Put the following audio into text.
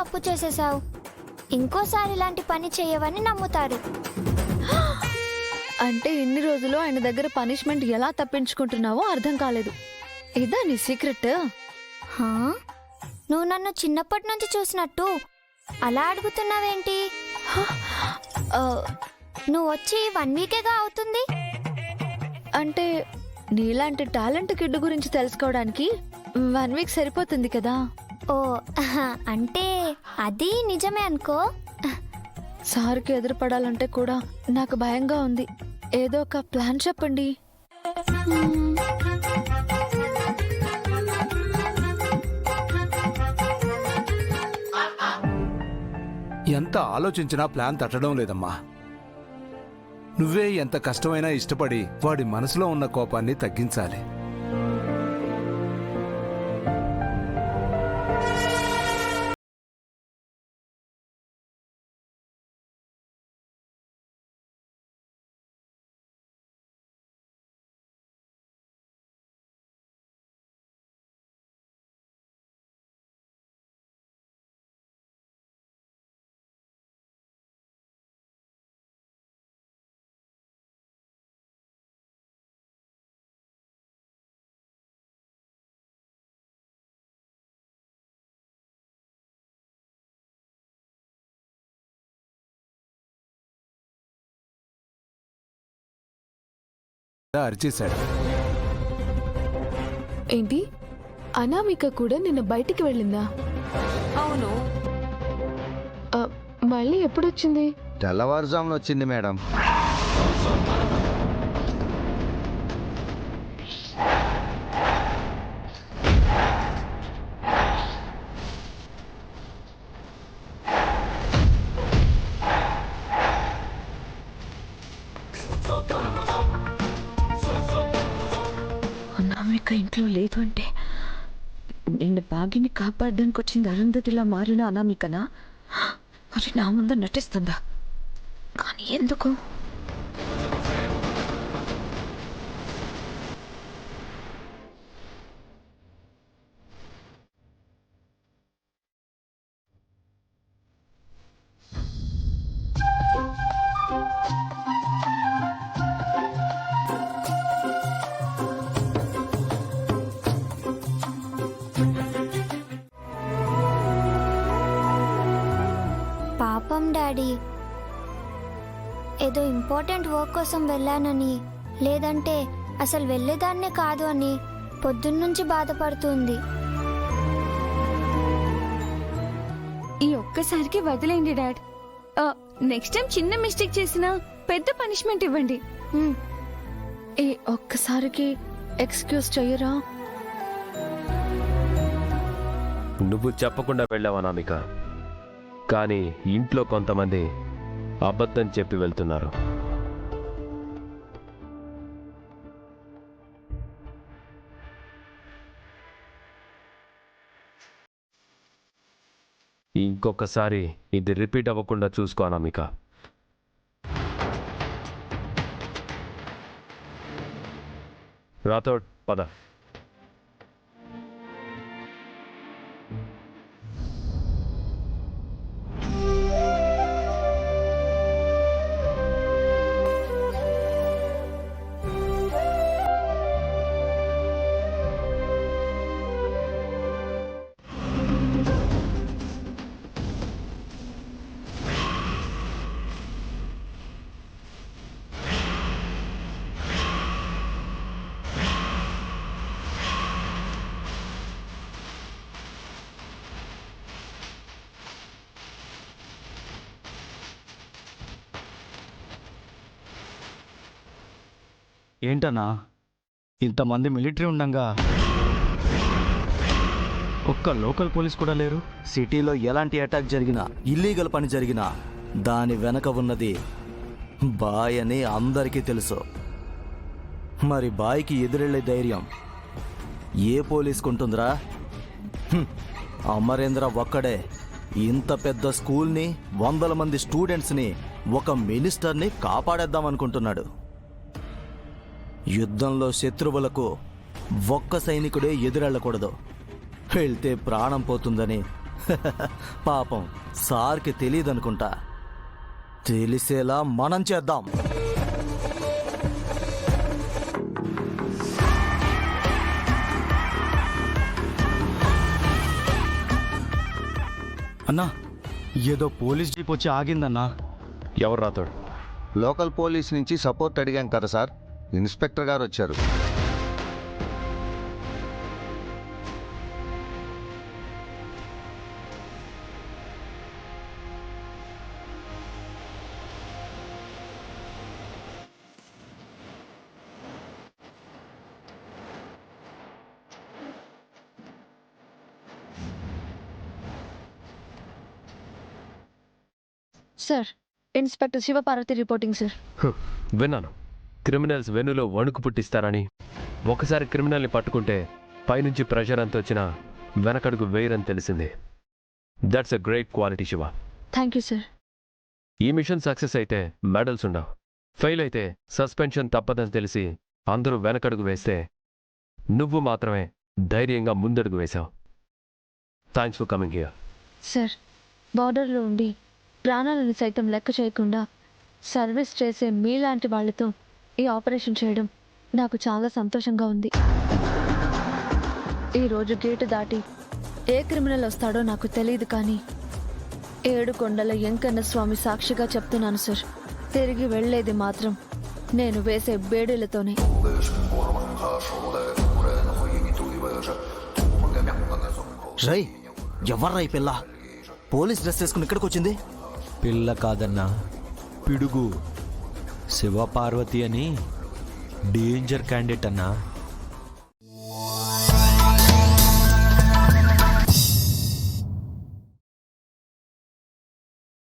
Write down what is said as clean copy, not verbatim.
తప్పు చేసేసావు, ఇంకోసారి ఇలాంటి పని చేయవని నమ్ముతారు. అంటే ఇన్ని రోజులు ఆయన దగ్గర పనిష్మెంట్ ఎలా తప్పించుకుంటున్నావో అర్థం కాలేదు. ఇదా నీ సీక్రెట్? హా? నువ్వు నన్ను చిన్నప్పటి నుంచి చూసినట్టు అలా అడుగుతున్నావేంటి? ఆ, నువ్వు వచ్చి 1 వీకేగా అవుతుంది. అంటే నీలాంటి టాలెంట్ కిడ్ గురించి తెలుసుకోవడానికి 1 వీక్ సరిపోతుంది కదా. ఓ అంటే అది నిజమే అనుకో. సార్కి ఎదురుపడాలంటే కూడా నాకు భయంగా ఉంది. ఏదో ఒక ప్లాన్ చెప్పండి. ఎంత ఆలోచించినా ప్లాన్ తట్టడం లేదమ్మా. నువ్వే ఎంత కష్టమైనా ఇష్టపడి వాడి మనసులో ఉన్న కోపాన్ని తగ్గించాలి. అరిచేశాడు. ఏంటి, అనామిక కూడా నిన్న బయటికి వెళ్ళిందా? అవును. మళ్ళీ ఎప్పుడొచ్చింది? తెల్లవారుజామున వచ్చింది మేడం. అనామిక ఇంట్లో లేదు అంటే నిన్న భాగ్యని కాపాడడానికి వచ్చింది అరుంధతిలా మారిన అనామికనా? మరి నా ముందు నటిస్తుందా? కానీ ఎందుకు? పాపం డాడీ, ఏదో ఇంపార్టెంట్ వర్క్ కోసం వెళ్ళానని, లేదంటే అసలు వెళ్ళేదాన్నే కాదు అని పొద్దున్నుంచి బాధపడుతుంది. ఈ ఒక్కసారికి వదిలేండి డాడ్. నెక్స్ట్ టైం చిన్న మిస్టేక్ చేసినా పెద్ద పనిష్మెంట్ ఇవ్వండి. ఈ ఒక్కసారికి ఎక్స్క్యూజ్ చెయ్యరా? నువ్వు చెప్పకుండా వెళ్ళావు అనామిక, కానీ ఇంట్లో కొంతమంది అబద్ధం చెప్పి వెళ్తున్నారు. ఇంకొకసారి ఇది రిపీట్ అవ్వకుండా చూసుకో అనామిక. రాథోడ్ పద. ఏంటన్నా, ఇంతమంది మిలిటరీ ఉండంగా ఒక్క లోకల్ పోలీస్ కూడా లేరు? సిటీలో ఎలాంటి అటాక్ జరిగినా, ఇల్లీగల్ పని జరిగినా దాని వెనక ఉన్నది బాయ్ అని అందరికీ తెలుసు. మరి బాయ్కి ఎదురెళ్లే ధైర్యం ఏ పోలీసుకుంటుందిరా? అమరేంద్ర ఒక్కడే ఇంత పెద్ద స్కూల్ని, 100 మంది స్టూడెంట్స్ని, ఒక మినిస్టర్ని కాపాడేద్దామనుకుంటున్నాడు. యుద్ధంలో శత్రువులకు ఒక్క సైనికుడే ఎదురెళ్ళకూడదు, వెళ్తే ప్రాణం పోతుందని పాపం సార్కి తెలియదనుకుంటా. తెలిసేలా మనం చేద్దాం. అన్నా ఏదో పోలీస్ జీప్ వచ్చి ఆగిందన్నా. ఎవరు రాతోడు? లోకల్ పోలీస్ నుంచి సపోర్ట్ అడిగాం కదా సార్, ఇన్స్పెక్టర్ గారు వచ్చారు. Sir, inspector Shivaparvati reporting sir. విన్నాను. క్రిమినల్స్ వెన్నులో వణుకు పుట్టిస్తారని, ఒకసారి క్రిమినల్ని పట్టుకుంటే పైనుంచి ప్రెషర్ అంత వచ్చినా వెనకడుగు వేయరని తెలిసింది. That's a great quality Shiva. Thank you sir. ఈ మిషన్ సక్సెస్ అయితే మెడల్స్ ఉండవు, ఫెయిల్ అయితే సస్పెన్షన్ తప్పదని తెలిసి అందరూ వెనకడుగు వేస్తే నువ్వు మాత్రమే ధైర్యంగా ముందడుగు వేశావు. Thanks for coming here. Sir, బార్డర్లో ఉండి ప్రాణాలను సైతం లెక్క చేయకుండా సర్వీస్ చేసే మీలాంటి వాళ్ళతో ఈ ఆపరేషన్ చేయడం నాకు చాలా సంతోషంగా ఉంది. ఈరోజు గేటు దాటి ఏ క్రిమినల్ వస్తాడో నాకు తెలియదు, కానీ 7 కొండల వెంకన్న స్వామి సాక్షిగా చెప్తున్నాను సార్, తిరిగి వెళ్ళేది మాత్రం నేను వేసే బేడీలతోనే. రై, ఎవర్రా ఈ పిల్ల? పోలీస్ డ్రెస్ వేసుకుని ఇక్కడికి వచ్చింది? పిల్ల కాదన్నా, పిడుగు. శివపార్వతి అని డేంజర్ క్యాండిడేట్ అన్నా.